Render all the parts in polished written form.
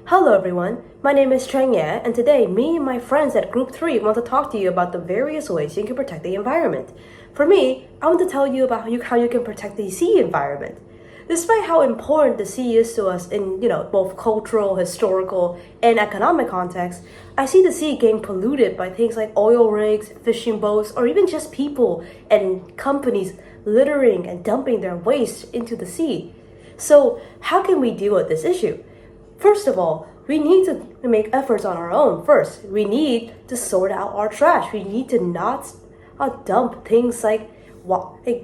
Hello everyone, my name is Cheng Ye, and today me and my friends at Group 3 want to talk to you about the various ways you can protect the environment. For me, I want to tell you about how you can protect the sea environment. Despite how important the sea is to us in, both cultural, historical, and economic contexts, I see the sea getting polluted by things like oil rigs, fishing boats, or even just people and companies littering and dumping their waste into the sea. So, how can we deal with this issue? First of all, we need to make efforts on our own first. We need to sort out our trash. We need to not dump things like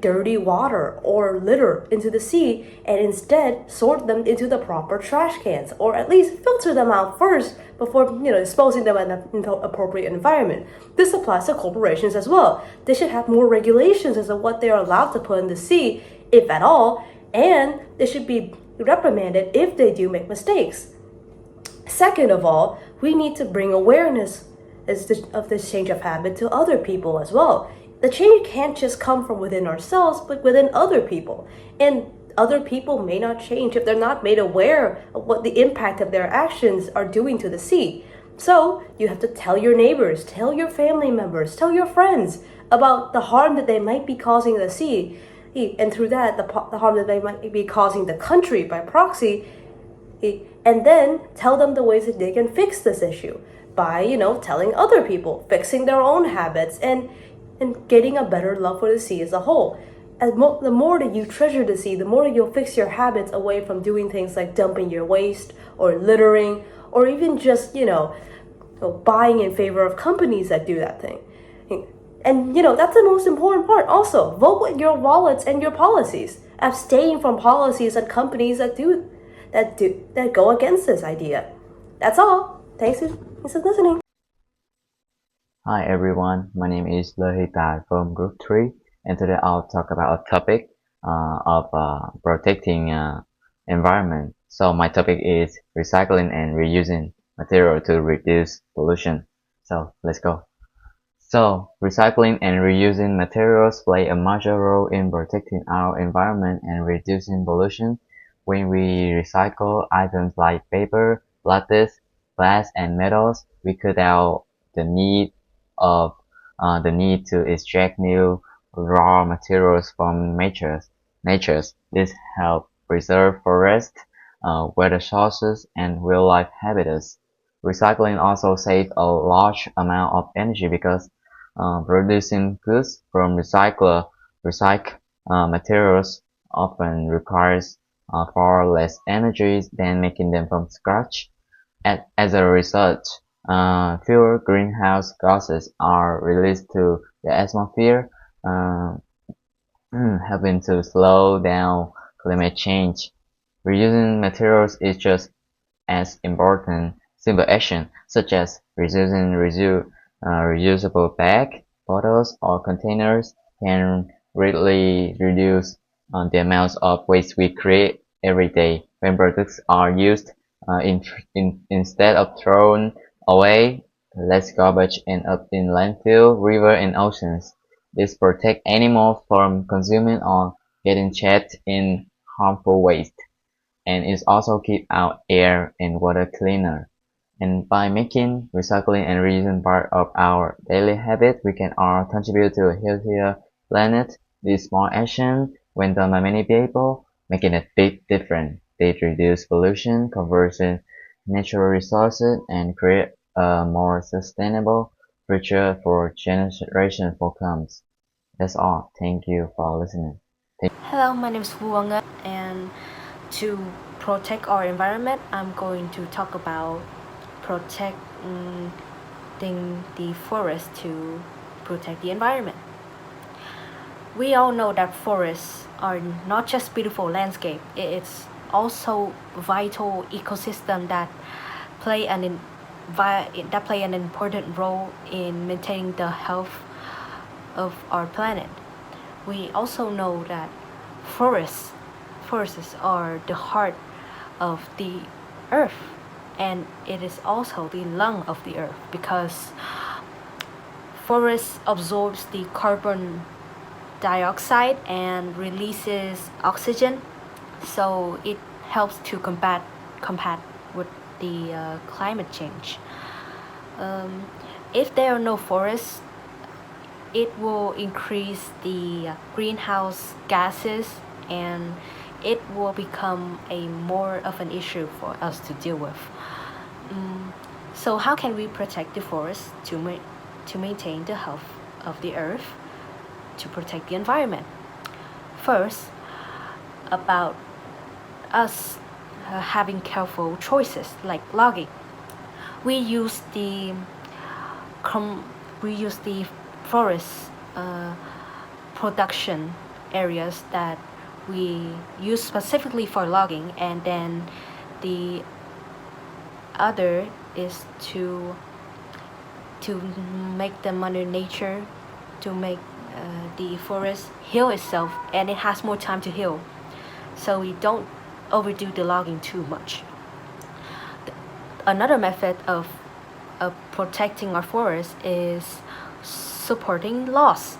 dirty water or litter into the sea and instead sort them into the proper trash cans or at least filter them out first before disposing them in an appropriate environment. This applies to corporations as well. They should have more regulations as to what they are allowed to put in the sea, if at all, and they should be reprimanded if they do make mistakes. Second of all, we need to bring awareness of this change of habit to other people as well. The change can't just come from within ourselves, but within other people. And other people may not change if they're not made aware of what the impact of their actions are doing to the sea. So you have to tell your neighbors, tell your family members, tell your friends about the harm that they might be causing the sea, and through that, the harm that they might be causing the country by proxy, and then tell them the ways that they can fix this issue by, telling other people, fixing their own habits, and getting a better love for the sea as a whole. The more that you treasure the sea, the more that you'll fix your habits away from doing things like dumping your waste or littering or even just, buying in favor of companies that do that thing. And that's the most important part also. Vote with your wallets and your policies. Abstain from policies and companies that go against this idea. That's all. Thanks for listening. Hi everyone, my name is Lohita from Group 3 and today I'll talk about a topic of protecting environment. So my topic is recycling and reusing material to reduce pollution. So let's go. So recycling and reusing materials play a major role in protecting our environment and reducing pollution. When we recycle items like paper, plastics, glass, and metals, we cut out the need of the need to extract new raw materials from natures. This helps preserve forests, water sources, and wildlife habitats. Recycling also saves a large amount of energy because producing goods from recycled materials often requires far less energy than making them from scratch. As a result, fewer greenhouse gases are released to the atmosphere, uh, helping to slow down climate change. Reusing materials is just as important. Simple action such as reusable bag, bottles, or containers can greatly reduce the amounts of waste we create every day. When products are used instead of thrown away, less garbage ends up in landfill, river, and oceans. This protects animals from consuming or getting trapped in harmful waste, and it also keeps our air and water cleaner. And by making recycling and reusing part of our daily habit, we can all contribute to a healthier planet. These small actions, when done by many people, making a big difference. They reduce pollution, conserve natural resources, and create a more sustainable future for generations to come. That's all. Thank you for listening. Hello, my name is Wu Wang, and to protect our environment, I'm going to talk about protecting the forest to protect the environment. We all know that forests are not just beautiful landscape, it's also vital ecosystem that play an important role in maintaining the health of our planet. We also know that forests forests are the heart of the earth, and it is also the lung of the earth because forest absorbs the carbon dioxide and releases oxygen, so it helps to combat with the climate change. If there are no forests, it will increase the greenhouse gases, and it will become a more of an issue for us to deal with. So how can we protect the forest to maintain the health of the earth, to protect the environment? First, about us having careful choices like logging. We use the forest production areas that we use specifically for logging, and then the other is to make the mother nature, to make the forest heal itself, and it has more time to heal, so we don't overdo the logging too much. Another method of protecting our forest is supporting laws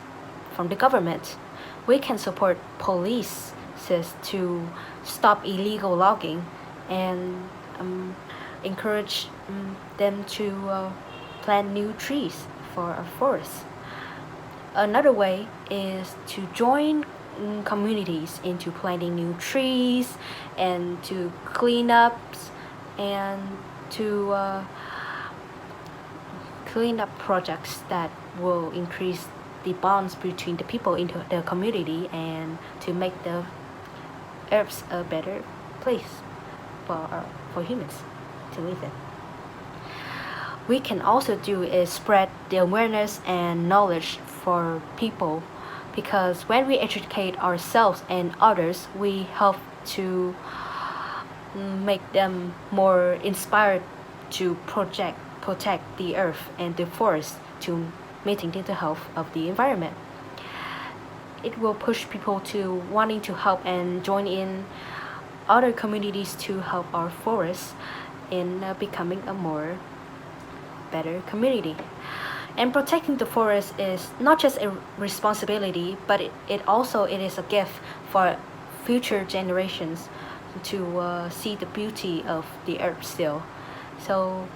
from the government. We can support police to stop illegal logging, and encourage them to plant new trees for our forests. Another way is to join communities into planting new trees, and to clean up, and to clean up projects that will increase the bonds between the people into the community, and to make the earth a better place for humans to live in. We can also do is spread the awareness and knowledge for people, because when we educate ourselves and others, we help to make them more inspired to protect the earth and the forest, to maintain the health of the environment. It will push people to wanting to help and join in other communities to help our forests in becoming a more better community. And protecting the forest is not just a responsibility, but it also is a gift for future generations to see the beauty of the earth still. So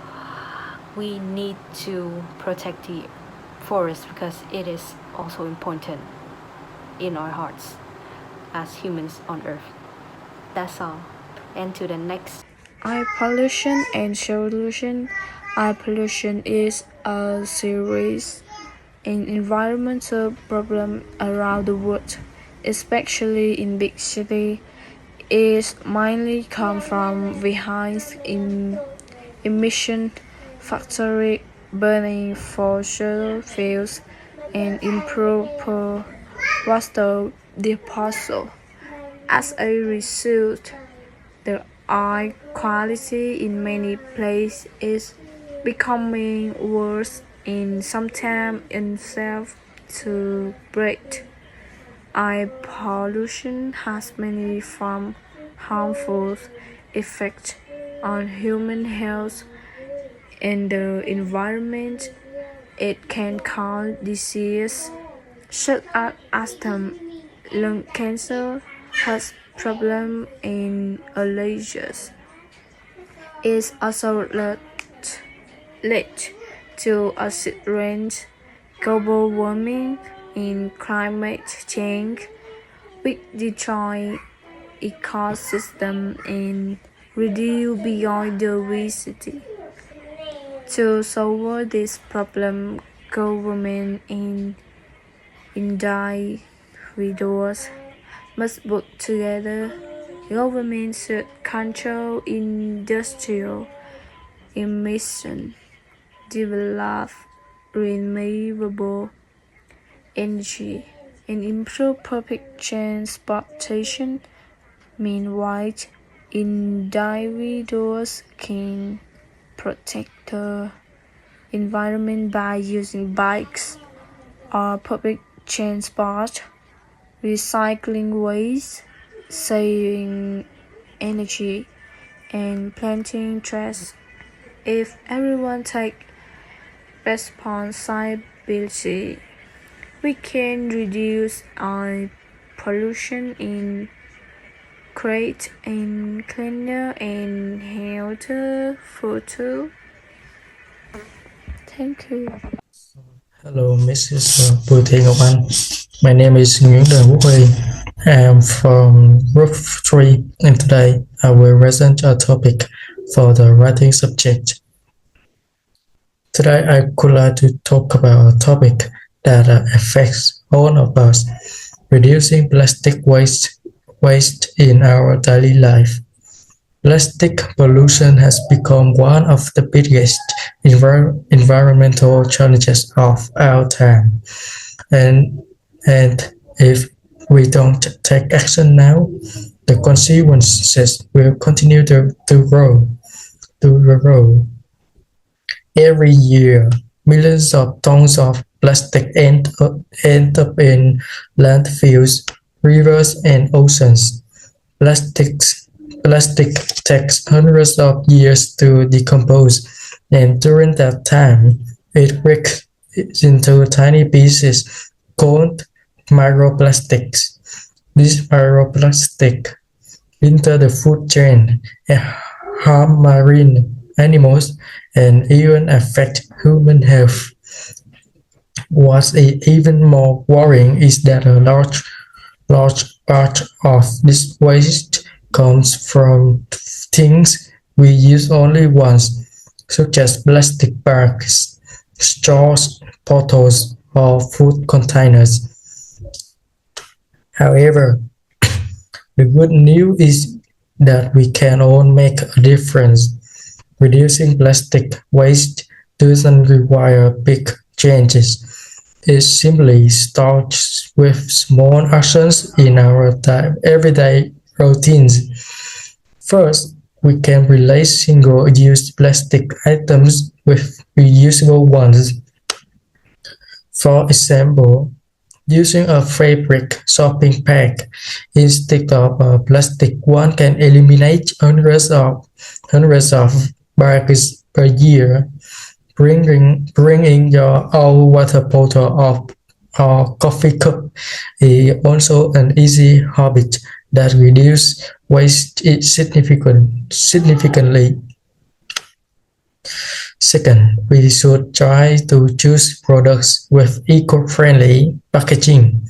we need to protect the forest, because it is also important in our hearts as humans on earth. That's all. And to the next. Air pollution and solution. Air pollution is a serious and environmental problem around the world, especially in big cities. It mainly comes from vehicles in emission, factory burning fossil fuels, and improper waste disposal. As a result, the air quality in many places is becoming worse and sometimes unsafe to breathe. Air pollution has many harmful effects on human health and the environment. It can cause diseases such as asthma, lung cancer, heart problems, and allergies. It also led to acid rains, global warming, and climate change, which destroy ecosystem and reduce biodiversity. To solve this problem, government and individuals must work together. Government should control industrial emissions, develop renewable energy, and improve public transportation. Meanwhile, individuals can protect the environment by using bikes or public transport, recycling waste, saving energy, and planting trees. If everyone takes responsibility, we can reduce air pollution and create a cleaner and healthier future. Thank you. Hello, Mrs. Bùi Thị Ngọc Anh. My name is Nguyễn Đoàn Quốc Huy. I am from Group 3, and today I will present a topic for the writing subject. Today I would like to talk about a topic that affects all of us, reducing plastic waste in our daily life. Plastic pollution has become one of the biggest environmental challenges of our time. And if we don't take action now, the consequences will continue to grow. Every year, millions of tons of plastic end up in landfills, rivers, and oceans. Plastic takes hundreds of years to decompose, and during that time, it breaks into tiny pieces called microplastics. These microplastics enter the food chain and harm marine animals and even affect human health. What's even more worrying is that a large part of this waste comes from things we use only once, such as plastic bags, straws, bottles, or food containers. However, the good news is that we can all make a difference. Reducing plastic waste doesn't require big changes. It simply starts with small actions in our everyday routines. First, we can replace single-use plastic items with reusable ones. For example, using a fabric shopping bag instead of a plastic one can eliminate hundreds of bags per year. Bringing your own water bottle or coffee cup is also an easy habit that reduces waste significantly. Second, we should try to choose products with eco-friendly packaging.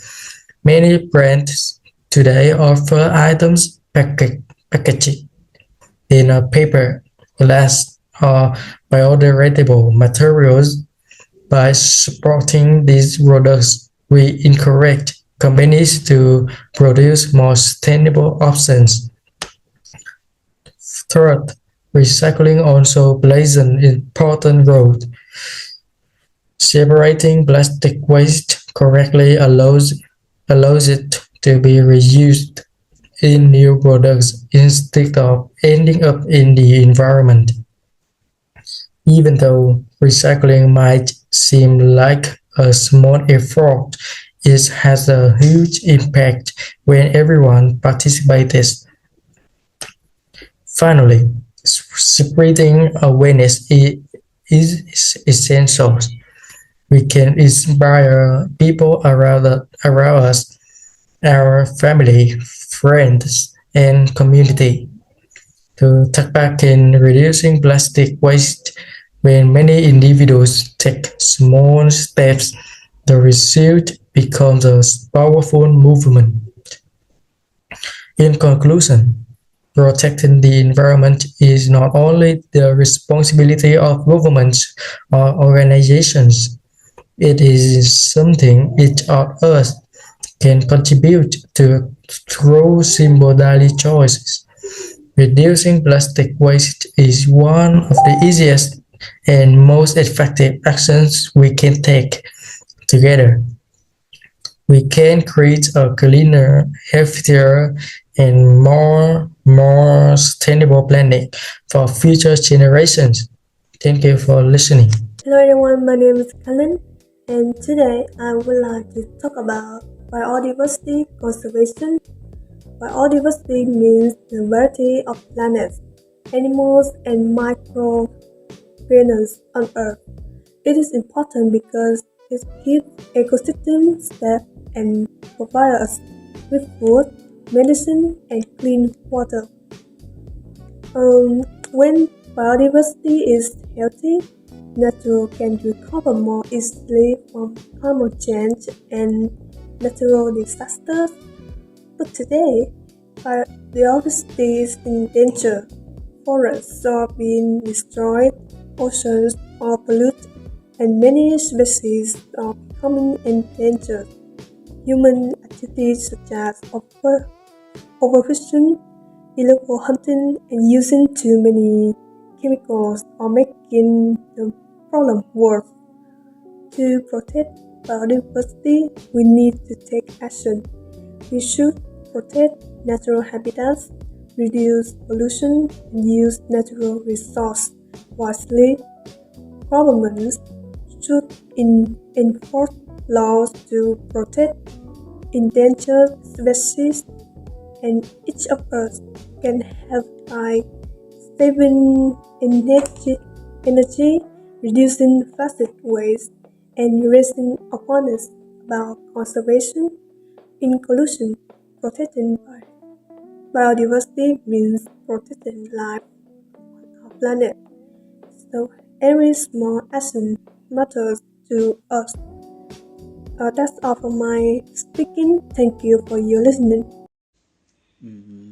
Many brands today offer items packaged in a paper, glass, or biodegradable materials. By supporting these products, we encourage companies to produce more sustainable options. Third, recycling also plays an important role. Separating plastic waste correctly allows it to be reused in new products instead of ending up in the environment. Even though recycling might seem like a small effort, it has a huge impact when everyone participates. Finally, spreading awareness is essential. We can inspire people around us, our family, friends, and community to take part in reducing plastic waste. When many individuals take small steps, the result becomes a powerful movement. In conclusion, protecting the environment is not only the responsibility of governments or organizations, it is something each of us can contribute to through simple daily choices. Reducing plastic waste is one of the easiest and most effective actions we can take. Together, we can create a cleaner, healthier, and more sustainable planet for future generations. Thank you for listening. Hello everyone, my name is Helen, and today I would like to talk about biodiversity conservation. Biodiversity means the variety of plants, animals, and microorganisms on Earth. It is important because it keeps ecosystems safe and provides us with food, medicine, and clean water. When biodiversity is healthy, nature can recover more easily from climate change and natural disasters. But today, biodiversity is in danger. Forests are being destroyed, oceans are polluted, and many species are becoming endangered. Human activities such as overfishing, illegal hunting, and using too many chemicals are making the problem worse. To protect biodiversity, we need to take action. We should protect natural habitats, reduce pollution, and use natural resources wisely. Governments should enforce laws to protect endangered species, and each of us can help by saving energy, reducing plastic waste, and raising awareness about conservation. In conclusion, protecting biodiversity means protecting life on our planet. So every small action matters to us. That's all for my speaking. Thank you for your listening.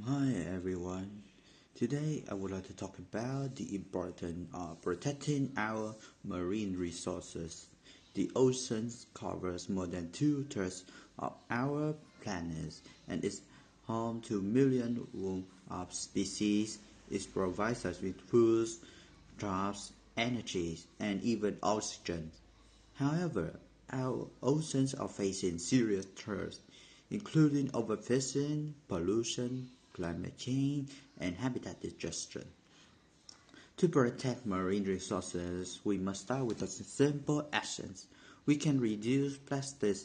Hi everyone. Today I would like to talk about the importance of protecting our marine resources. The oceans covers more than two-thirds of our planet and is home to millions of species. It provides us with food, jobs, energy, and even oxygen. However, our oceans are facing serious threats, including overfishing, pollution, climate change, and habitat destruction. To protect marine resources, we must start with simple actions. We can reduce plastic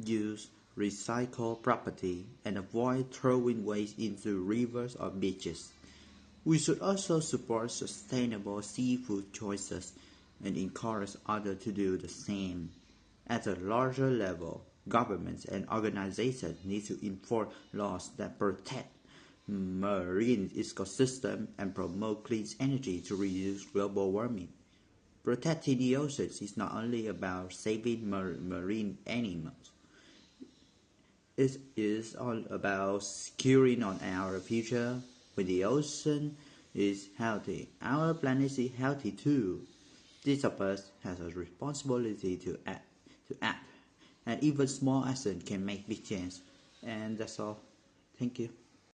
use, recycle property, and avoid throwing waste into rivers or beaches. We should also support sustainable seafood choices and encourage others to do the same. At a larger level, governments and organizations need to enforce laws that protect marine ecosystems and promote clean energy to reduce global warming. Protecting the oceans is not only about saving marine animals. It is all about securing on our future. When the ocean is healthy, our planet is healthy too. Each of us has a responsibility to act, and even small action can make big change. And that's all. Thank you.